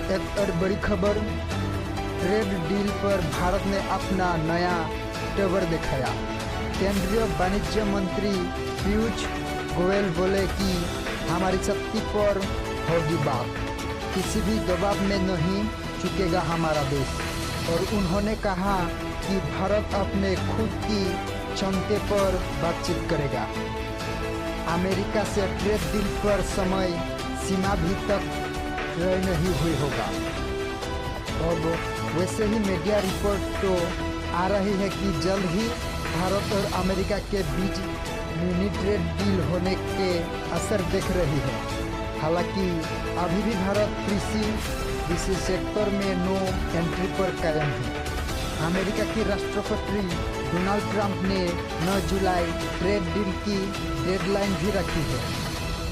एक और बड़ी खबर, ट्रेड डील पर भारत ने अपना नया तेवर दिखाया। केंद्रीय वाणिज्य मंत्री पीयूष गोयल बोले कि हमारी शक्ति पर होगी बात, किसी भी दबाव में नहीं झुकेगा हमारा देश। और उन्होंने कहा कि भारत अपने खुद की क्षमता पर बातचीत करेगा। अमेरिका से ट्रेड डील पर समय सीमा भी तक तय नहीं हुई होगा। अब वैसे ही मीडिया रिपोर्ट तो आ रही है कि जल्द ही भारत और अमेरिका के बीच मिनी ट्रेड डील होने के असर देख रही है। हालांकि अभी भी भारत कृषि सेक्टर में नो एंट्री पर कायम है। अमेरिका के राष्ट्रपति डोनाल्ड ट्रंप ने 9 जुलाई ट्रेड डील की डेडलाइन भी रखी है,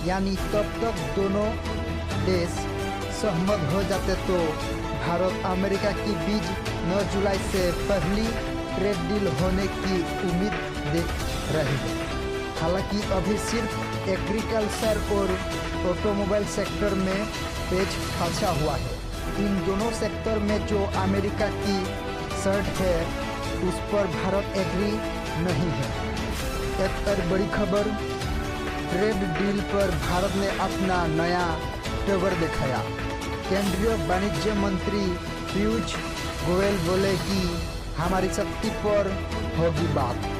यानी तब तक दोनों देश सहमत हो जाते तो भारत अमेरिका के बीच 9 जुलाई से पहली ट्रेड डील होने की उम्मीद देख रही है। हालांकि अभी सिर्फ एग्रीकल्चर और ऑटोमोबाइल सेक्टर में पेच फंसा हुआ है। इन दोनों सेक्टर में जो अमेरिका की शर्त है उस पर भारत एग्री नहीं है। एक और बड़ी खबर, ट्रेड डील पर भारत ने अपना नया तेवर दिखाया। केंद्रीय वाणिज्य मंत्री पीयूष गोयल बोले कि हमारी शक्ति पर होगी बात,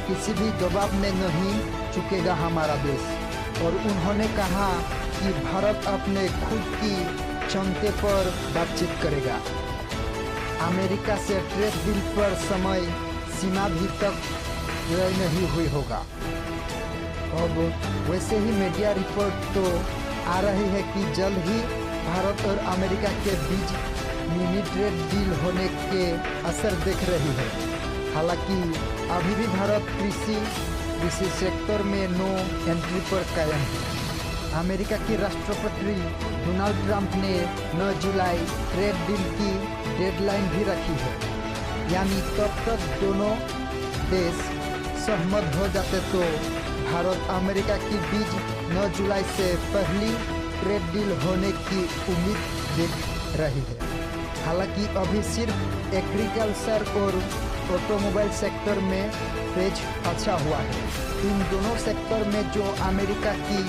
किसी भी दबाव में नहीं झुकेगा हमारा देश। और उन्होंने कहा कि भारत अपने खुद की क्षमता पर बातचीत करेगा। अमेरिका से ट्रेड डील पर समय सीमा भी तक तय नहीं हुई होगा। अब वैसे ही मीडिया रिपोर्ट तो आ रही है कि जल्द ही भारत और अमेरिका के बीच मिनी ट्रेड डील होने के असर देख रही है। हालांकि अभी भी भारत कृषि सेक्टर में नो एंट्री पर कायम है। अमेरिका के राष्ट्रपति डोनाल्ड ट्रंप ने 9 जुलाई ट्रेड डील की डेडलाइन भी रखी है, यानी तब तक दोनों देश सहमत हो जाते तो भारत अमेरिका के बीच 9 जुलाई से पहली ट्रेड डील होने की उम्मीद देख रही है। हालांकि अभी सिर्फ एग्रीकल्चर और ऑटोमोबाइल सेक्टर में पेच फंसा हुआ है। इन दोनों सेक्टर में जो अमेरिका की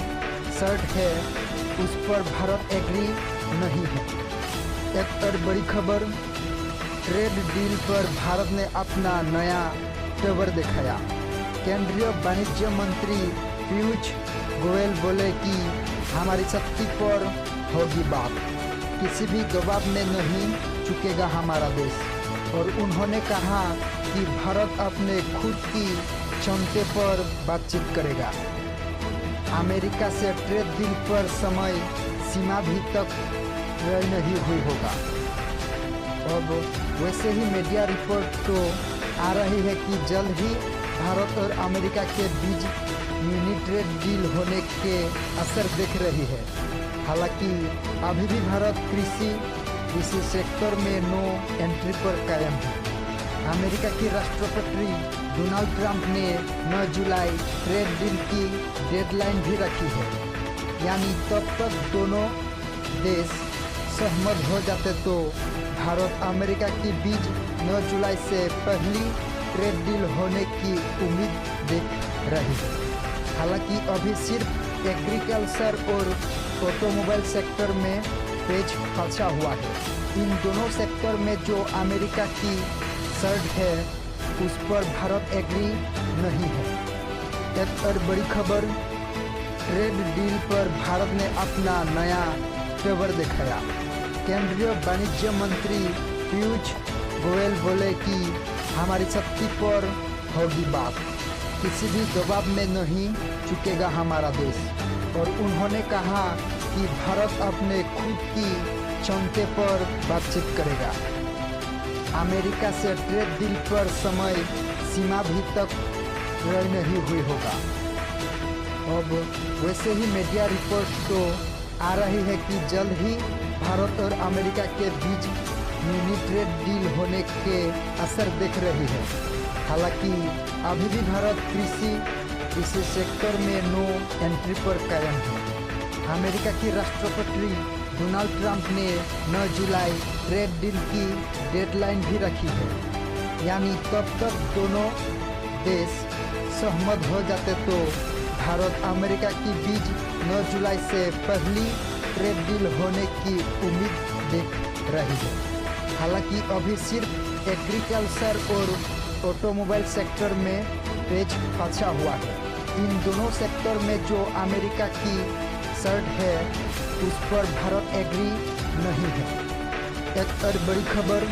शर्त है उस पर भारत एग्री नहीं है। एक और बड़ी खबर, ट्रेड डील पर भारत ने अपना नया तेवर दिखाया। केंद्रीय वाणिज्य मंत्री पीयूष गोयल बोले कि हमारी शक्ति पर होगी बात, किसी भी दबाव में नहीं झुकेगा हमारा देश। और उन्होंने कहा कि भारत अपने खुद की क्षमता पर बातचीत करेगा। अमेरिका से ट्रेड डील पर समय सीमा भी तक तय नहीं हुई होगा। अब वैसे ही मीडिया रिपोर्ट तो आ रही है कि जल्द ही भारत और अमेरिका के बीच मिनी ट्रेड डील होने के असर देख रही है। हालांकि अभी भी भारत कृषि सेक्टर में नो एंट्री पर कायम है। अमेरिका के राष्ट्रपति डोनाल्ड ट्रंप ने 9 जुलाई ट्रेड डील की डेडलाइन भी रखी है, यानी तब तक दोनों देश सहमत हो जाते तो भारत अमेरिका के बीच 9 जुलाई से पहली ट्रेड डील होने की उम्मीद देख रही है। हालांकि अभी सिर्फ एग्रीकल्चर और ऑटोमोबाइल सेक्टर में पेच फंसा हुआ है। इन दोनों सेक्टर में जो अमेरिका की शर्त है उस पर भारत एग्री नहीं है। एक और बड़ी खबर, ट्रेड डील पर भारत ने अपना नया तेवर दिखाया। केंद्रीय वाणिज्य मंत्री पीयूष गोयल बोले कि हमारी शक्ति पर होगी बात, किसी भी दबाव में नहीं झुकेगा हमारा देश। और उन्होंने कहा कि भारत अपने खुद की क्षमता पर बातचीत करेगा। अमेरिका से ट्रेड डील पर समय सीमा भी तक तय नहीं हुई होगा। अब वैसे ही मीडिया रिपोर्ट तो आ रही है कि जल्द ही भारत और अमेरिका के बीच मिनी ट्रेड डील होने के असर देख रही है। हालांकि अभी भी भारत कृषि सेक्टर में नो एंट्री पर कायम है। अमेरिका के राष्ट्रपति डोनाल्ड ट्रंप ने 9 जुलाई ट्रेड डील की डेडलाइन भी रखी है, यानी तब तक दोनों देश सहमत हो जाते तो भारत अमेरिका के बीच 9 जुलाई से पहली ट्रेड डील होने की उम्मीद दिख रही है। हालांकि अभी सिर्फ एग्रीकल्चर और ऑटोमोबाइल सेक्टर में पेच फंसा हुआ है। इन दोनों सेक्टर में जो अमेरिका की शर्त है उस पर भारत एग्री नहीं है। एक और बड़ी खबर,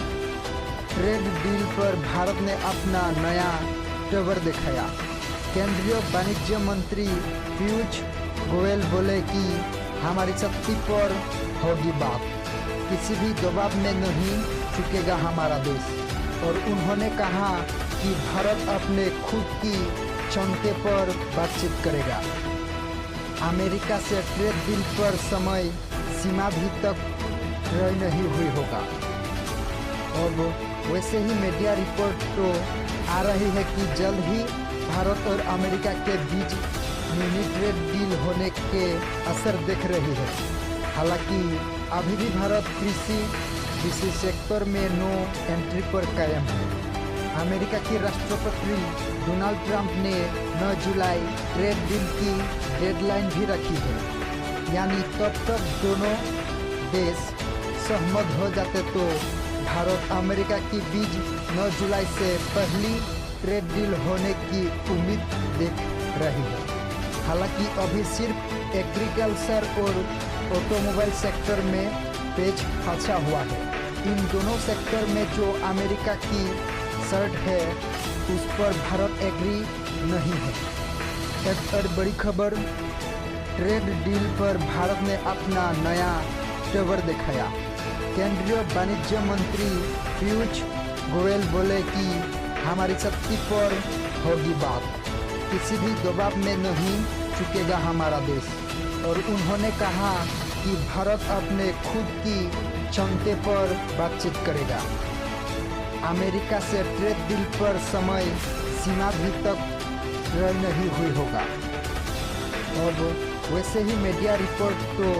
ट्रेड डील पर भारत ने अपना नया तेवर दिखाया। केंद्रीय वाणिज्य मंत्री पीयूष गोयल बोले कि हमारी शक्ति पर होगी बात, किसी भी दबाव में नहीं झुकेगा हमारा देश। और उन्होंने कहा कि भारत अपने खुद की क्षमता पर बातचीत करेगा। अमेरिका से ट्रेड डील पर समय सीमा भी तक तय नहीं हुई होगा। अब वैसे ही मीडिया रिपोर्ट तो आ रही है कि जल्द ही भारत और अमेरिका के बीच मिनी ट्रेड डील होने के असर दिख रही है। हालांकि अभी भी भारत कृषि सेक्टर में नो एंट्री पर कायम है। अमेरिका के राष्ट्रपति डोनाल्ड ट्रंप ने 9 जुलाई ट्रेड डील की डेडलाइन भी रखी है, यानी तब तक दोनों देश सहमत हो जाते तो भारत अमेरिका के बीच 9 जुलाई से पहली ट्रेड डील होने की उम्मीद दिख रही है। हालांकि अभी सिर्फ एग्रीकल्चर और ऑटोमोबाइल सेक्टर में पेच फंसा हुआ है। इन दोनों सेक्टर में जो अमेरिका की शर्त है उस पर भारत एग्री नहीं है। एक और बड़ी खबर, ट्रेड डील पर भारत ने अपना नया तेवर दिखाया। केंद्रीय वाणिज्य मंत्री पीयूष गोयल बोले कि हमारी शक्ति पर होगी बात, किसी भी दबाव में नहीं झुकेगा हमारा देश। और उन्होंने कहा कि भारत अपने खुद की क्षमता पर बातचीत करेगा। अमेरिका से ट्रेड डील पर समय सीमा भी तक तय नहीं हुई होगा। अब वैसे ही मीडिया रिपोर्ट तो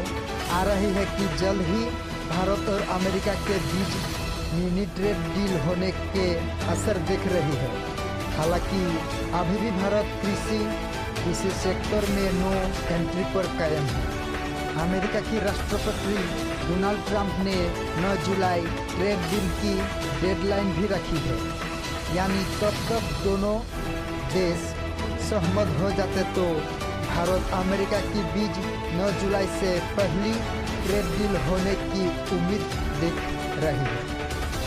आ रही है कि जल्द ही भारत और अमेरिका के बीच मिनी ट्रेड डील होने के असर दिख रही है। हालांकि अभी भी भारत कृषि सेक्टर में नो एंट्री पर कायम है। अमेरिका की राष्ट्रपति डोनाल्ड ट्रंप ने 9 जुलाई ट्रेड डील की डेडलाइन भी रखी है, यानी तब तक दोनों देश सहमत हो जाते तो भारत अमेरिका के बीच 9 जुलाई से पहली ट्रेड डील होने की उम्मीद दिख रही है।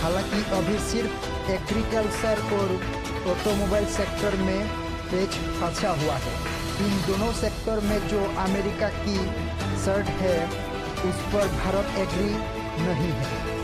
हालांकि अभी सिर्फ एग्रीकल्चर और ऑटोमोबाइल सेक्टर में पेच फंसा हुआ है। इन दोनों सेक्टर में जो अमेरिका की शर्त है उस पर भारत एग्री नहीं है।